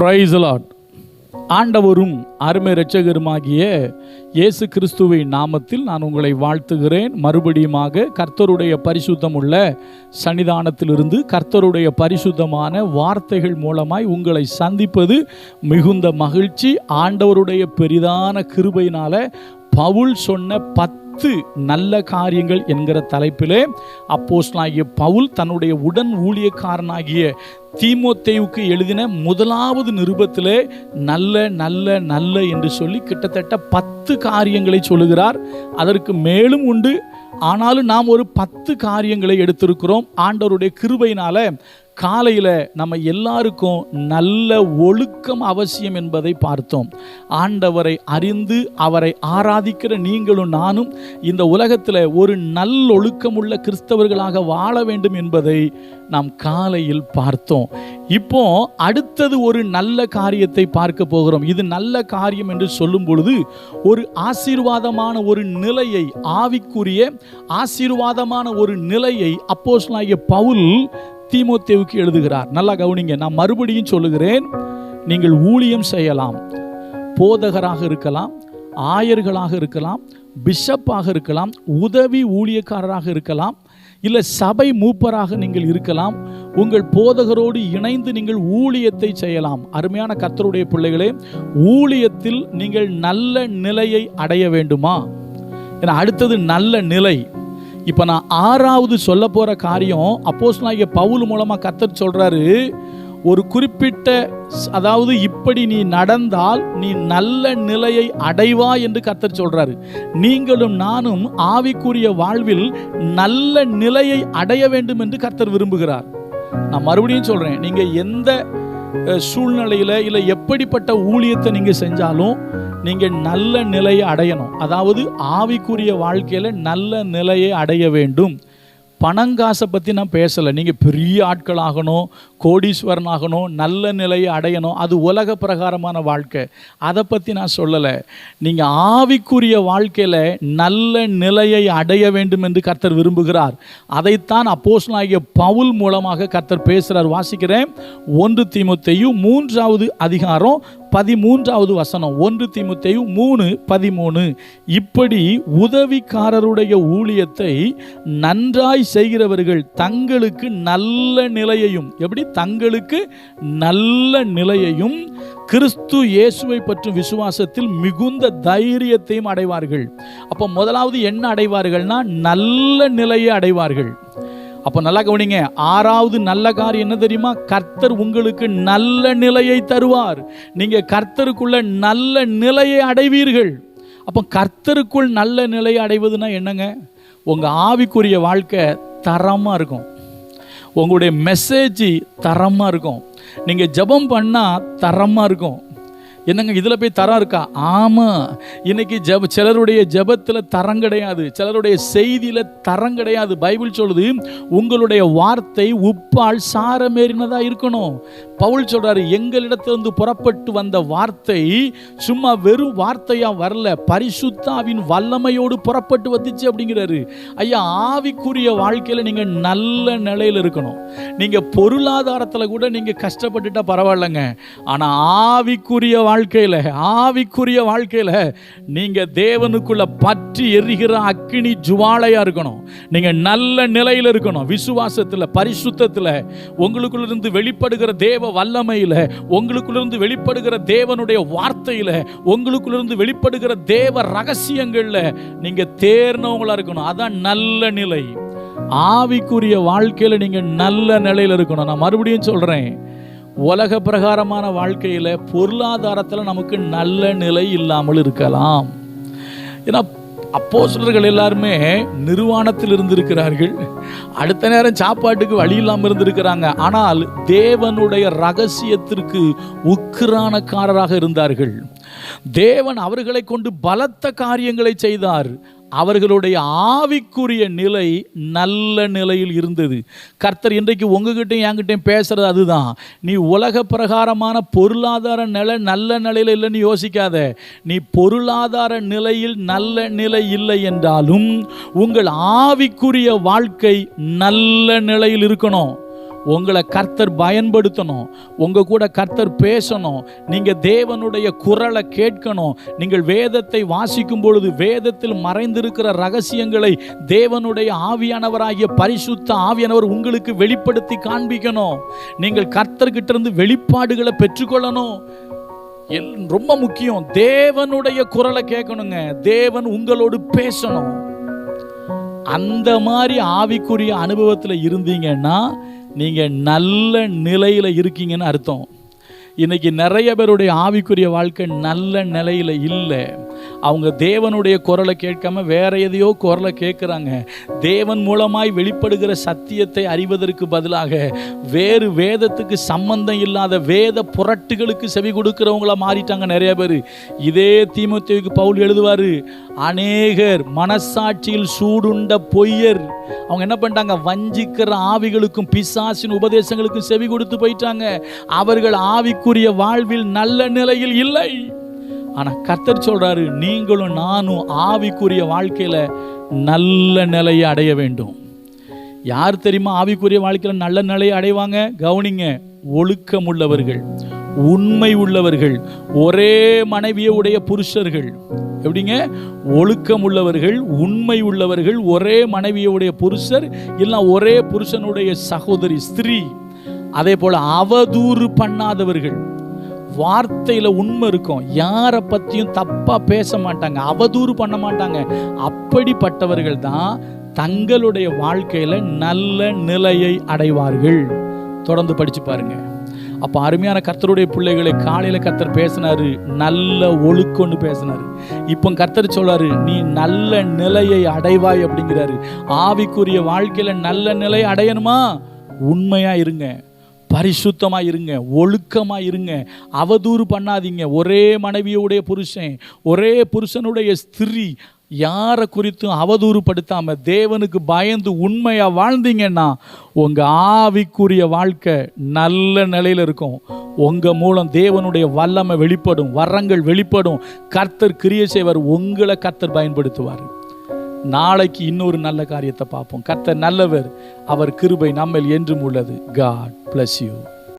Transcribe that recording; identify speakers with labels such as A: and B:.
A: Praise the Lord. ஆண்டவரும் அருமை இரட்சகருமாகிய இயேசு கிறிஸ்துவின் நாமத்தில் நான் உங்களை வாழ்த்துகிறேன். மறுபடியுமாக கர்த்தருடைய பரிசுத்தம் உள்ள சன்னிதானத்திலிருந்து கர்த்தருடைய பரிசுத்தமான வார்த்தைகள் மூலமாய் உங்களை சந்திப்பது மிகுந்த மகிழ்ச்சி. ஆண்டவருடைய பெரிதான கிருபையினால பவுல் சொன்ன 10 நல்ல காரியங்கள் என்கிற தலைப்பிலே அப்போஸ்தலனாகிய பவுல் தன்னுடைய உடன் ஊழியக்காரனாகிய தீமோத்தேயுவுக்கு எழுதின முதலாவது நிருபத்திலே நல்ல நல்ல நல்ல என்று சொல்லி கிட்டத்தட்ட 10 காரியங்களை சொல்லுகிறார். அதற்கு மேலும் உண்டு. ஆனாலும் நாம் ஒரு 10 காரியங்களை எடுத்திருக்கிறோம். ஆண்டவருடைய கிருபையினால காலையில் நம்ம எல்லாருக்கும் நல்ல ஒழுக்கம் அவசியம் என்பதை பார்த்தோம். ஆண்டவரை அறிந்து அவரை ஆராதிக்கிற நீங்களும் நானும் இந்த உலகத்தில் ஒரு நல்லொழுக்கமுள்ள கிறிஸ்தவர்களாக வாழ வேண்டும் என்பதை நாம் காலையில் பார்த்தோம். இப்போ அடுத்தது ஒரு நல்ல காரியத்தை பார்க்க போகிறோம். இது நல்ல காரியம் என்று சொல்லும் பொழுது ஒரு ஆசீர்வாதமான ஒரு நிலையை, ஆவிக்குரிய ஆசீர்வாதமான ஒரு நிலையை அப்போஸ்தலனாகிய பவுல் தீமோத்தேயுவுக்கு எழுதுகிறார். நல்லா கவனிங்க. நான் மறுபடியும் சொல்லுகிறேன். நீங்கள் ஊழியம் செய்யலாம், போதகராக இருக்கலாம், ஆயர்களாக இருக்கலாம், பிஷப்பாக இருக்கலாம், உதவி ஊழியக்காரராக இருக்கலாம், இல்லை சபை மூப்பராக நீங்கள் இருக்கலாம். உங்கள் போதகரோடு இணைந்து நீங்கள் ஊழியத்தை செய்யலாம். அருமையான கர்த்தருடைய பிள்ளைகளே, ஊழியத்தில் நீங்கள் நல்ல நிலையை அடைய வேண்டுமா? ஏன்னா அடுத்தது நல்ல நிலை. இப்போ நான் 6வது சொல்ல போகிற காரியம் அப்போஸ்தலனாகிய பவுல் மூலமாக கர்த்தர் சொல்கிறாரு. ஒரு குறிப்பிட்ட, அதாவது இப்படி நீ நடந்தால் நீ நல்ல நிலையை அடைவாய் என்று கர்த்தர் சொல்கிறாரு. நீங்களும் நானும் ஆவிக்குரிய வாழ்வில் நல்ல நிலையை அடைய வேண்டும் என்று கர்த்தர் விரும்புகிறார். நான் மறுபடியும் சொல்கிறேன், நீங்கள் எந்த சூழ்நிலையில் இல்லை எப்படிப்பட்ட ஊழியத்தை நீங்கள் செஞ்சாலும் நீங்கள் நல்ல நிலையை அடையணும். அதாவது ஆவிக்குரிய வாழ்க்கையில் நல்ல நிலையை அடைய வேண்டும். பணங்காசை பற்றி நான் பேசலை. நீங்கள் பெரிய ஆட்கள் ஆகணும், கோடீஸ்வரன் ஆகணும், நல்ல நிலையை அடையணும், அது உலக பிரகாரமான வாழ்க்கை. அதை பற்றி நான் சொல்லலை. நீங்கள் ஆவிக்குரிய வாழ்க்கையில் நல்ல நிலையை அடைய வேண்டும் என்று கர்த்தர் விரும்புகிறார். அதைத்தான் அப்போஸ்தலனாகிய பவுல் மூலமாக கர்த்தர் பேசுகிறார். வாசிக்கிறேன். 1 தீமோத்தேயு 3வது அதிகாரம் 13வது வசனம். 1 தீமோத்தேயு 3:13. இப்படி உதவிக்காரருடைய ஊழியத்தை நன்றாய் செய்கிறவர்கள் தங்களுக்கு நல்ல நிலையையும், எப்படி தங்களுக்கு நல்ல நிலையையும் கிறிஸ்து இயேசுவை பற்றும் விசுவாசத்தில் மிகுந்த தைரியத்தையும் அடைவார்கள். அப்போ முதலாவது என்ன அடைவார்கள்னா நல்ல நிலையை அடைவார்கள். அப்போ நல்லா கவனிங்க. 6வது நல்ல காரியம் என்ன தெரியுமா? கர்த்தர் உங்களுக்கு நல்ல நிலையை தருவார். நீங்கள் கர்த்தருக்குள்ள நல்ல நிலையை அடைவீர்கள். அப்போ கர்த்தருக்குள் நல்ல நிலையை அடைவதுன்னா என்னங்க? உங்கள் ஆவிக்குரிய வாழ்க்கை தரமாக இருக்கும், உங்களுடைய மெசேஜ் தரமாக இருக்கும், நீங்கள் ஜெபம் பண்ணால் தரமாக இருக்கும். என்னங்க இதில் போய் தரம் இருக்கா? ஆமாம். இன்னைக்கு சிலருடைய ஜெபத்தில் தரம் கிடையாது, சிலருடைய செய்தியில் தரம் கிடையாது. பைபிள் சொல்லுது, உங்களுடைய வார்த்தை உப்பால் சாரமேறினதாக இருக்கணும். பவுல் சொல்கிறாரு, எங்களிடத்திலிருந்து புறப்பட்டு வந்த வார்த்தை சும்மா வெறும் வார்த்தையாக வரல, பரிசுத்தாவின் வல்லமையோடு புறப்பட்டு வந்துச்சு அப்படிங்கிறாரு. ஐயா, ஆவிக்குரிய வாழ்க்கையில் நீங்கள் நல்ல நிலையில் இருக்கணும். நீங்கள் பொருளாதாரத்தில் கூட நீங்கள் கஷ்டப்பட்டுட்டா பரவாயில்லைங்க. ஆனால் ஆவிக்குரிய வாழ்க்கையில் நீங்க தேவனுக்குள்ள பற்றி எரிகிற அக்கினி ஜுவாலையா இருக்கணும். நீங்க நல்ல நிலையில் இருக்கணும். விசுவாசத்தில், பரிசுத்தத்தில், உங்களுக்குள்ள இருந்து வெளிப்படுகிற தேவ வல்லமையில, உங்களுக்குள்ள இருந்து வெளிப்படுகிற தேவனுடைய வார்த்தையில, உங்களுக்குள்ள இருந்து வெளிப்படுகிற தேவ ரகசியங்கள்ல நீங்க தேர்ந்தவங்களா இருக்கணும். அதான் நல்ல நிலை. ஆவிக்குரிய வாழ்க்கையில நீங்க நல்ல நிலையில் இருக்கணும். நான் மறுபடியும் சொல்றேன், உலக பிரகாரமான வாழ்க்கையில் பொருளாதாரத்தில் நமக்கு நல்ல நிலை இல்லாமல் இருக்கலாம். ஏன்னா அப்போஸ்தலர்கள் எல்லாருமே நிர்வாணத்தில் இருந்திருக்கிறார்கள், அடுத்த நேரம் சாப்பாட்டுக்கு வழி இல்லாமல் இருந்திருக்கிறாங்க. ஆனால் தேவனுடைய ரகசியத்திற்கு உக்கிரானக்காரராக இருந்தார்கள். தேவன் அவர்களை கொண்டு பலத்த காரியங்களை செய்தார். அவர்களுடைய ஆவிக்குரிய நிலை நல்ல நிலையில் இருந்தது. கர்த்தர் இன்றைக்கு உங்ககிட்டையும் என்கிட்டையும் பேசுறது அதுதான். நீ உலக பிரகாரமான பொருளாதார நிலை நல்ல நிலையில் இல்லைன்னு யோசிக்காத. நீ பொருளாதார நிலையில் நல்ல நிலை இல்லை என்றாலும் உங்கள் ஆவிக்குரிய வாழ்க்கை நல்ல நிலையில் இருக்கணும். உங்களை கர்த்தர் பயன்படுத்தணும், உங்க கூட கர்த்தர் பேசணும், நீங்க தேவனுடைய குரலை கேட்கணும். நீங்கள் வேதத்தை வாசிக்கும் பொழுது வேதத்தில் மறைந்திருக்கிற ரகசியங்களை தேவனுடைய ஆவியானவராகிய பரிசுத்த ஆவியானவர் உங்களுக்கு வெளிப்படுத்தி காண்பிக்கணும். நீங்கள் கர்த்தர்கிட்ட இருந்து வெளிப்பாடுகளை பெற்றுக்கொள்ளணும். ரொம்ப முக்கியம், தேவனுடைய குரலை கேட்கணுங்க. தேவன் உங்களோடு பேசணும். அந்த மாதிரி ஆவிக்குரிய அனுபவத்தில் இருந்தீங்கன்னா நீங்க நல்ல நிலையில இருக்கீங்கன்னு அர்த்தம். இன்னைக்கு நிறைய பேருடைய ஆவிக்குரிய வாழ்க்கை நல்ல நிலையில இல்லை. அவங்க தேவனுடைய குரலை கேட்காம வேற எதையோ குரலை கேட்குறாங்க. தேவன் மூலமாய் வெளிப்படுகிற சத்தியத்தை அறிவதற்கு பதிலாக வேறு வேதத்துக்கு சம்பந்தம் இல்லாத வேத புரட்டுகளுக்கு செவி கொடுக்கிறவங்களா மாறிட்டாங்க நிறைய பேர். இதே தீமோத்தேயுக்கு பவுல் எழுதுவார், அநேகர் மனசாட்சியில் சூடுண்ட பொய்யர். அவங்க என்ன பண்ணிட்டாங்க, வஞ்சிக்கிற ஆவிகளுக்கும் பிசாசின் உபதேசங்களுக்கும் செவி கொடுத்து போயிட்டாங்க. அவர்கள் ஆவிக்குரிய வாழ்வில் நல்ல நிலையில் இல்லை. ஆனா கர்த்தர் சொல்றாரு, நீங்களும் நானும் ஆவிக்குரிய வாழ்க்கையில நல்ல நிலையை அடைய வேண்டும். யார் தெரியுமா ஆவிக்குரிய வாழ்க்கையில நல்ல நிலையை அடைவாங்க? கவனிங்க, ஒழுக்கம் உள்ளவர்கள், உண்மை உள்ளவர்கள், ஒரே மனைவியை உடைய புருஷர்கள். எப்படிங்க? ஒழுக்கம் உள்ளவர்கள், உண்மை உள்ளவர்கள், ஒரே மனைவியுடைய புருஷர், இல்லை ஒரே புருஷனுடைய சகோதரி ஸ்திரீ. அதே போல அவதூறு பண்ணாதவர்கள், வார்த்தையில உண்மை இருக்கும், யாரை பத்தியும் தப்பா பேச மாட்டாங்க, அவதூறு பண்ண மாட்டாங்க. அப்படிப்பட்டவர்கள் தான் தங்களுடைய வாழ்க்கையில நல்ல நிலையை அடைவார்கள். தொடர்ந்து படிச்சு பாருங்க. அப்ப அருமையான கர்த்தருடைய பிள்ளைகளை, காலையில கர்த்தர் பேசினாரு, நல்ல ஒழுக்கம்னு பேசினாரு. இப்போ கர்த்தர் சொல்றாரு, நீ நல்ல நிலையை அடைவாய் அப்படிங்கிறாரு. ஆவிக்குரிய வாழ்க்கையில நல்ல நிலை அடையணுமா? உண்மையா இருங்க, பரிசுத்தமா இருங்க, ஒழுக்கமா இருங்க, அவதூறு பண்ணாதீங்க. ஒரே மனைவியுடைய புருஷன், ஒரே புருஷனுடைய ஸ்திரீ, யாரை குறித்தும் அவதூறு படுத்தாம தேவனுக்கு பயந்து உண்மையா வாழ்ந்தீங்கன்னா உங்க ஆவிக்குரிய வாழ்க்கை நல்ல நிலையில இருக்கும். உங்க மூலம் தேவனுடைய வல்லமை வெளிப்படும், வரங்கள் வெளிப்படும், கர்த்தர் கிரியை செய்வார், உங்களை கர்த்தர் பயன்படுத்துவார். நாளைக்கு இன்னொரு நல்ல காரியத்தை பார்ப்போம். கர்த்தர் நல்லவர், அவர் கிருபை நம்மில் என்றும் உள்ளது. God bless you.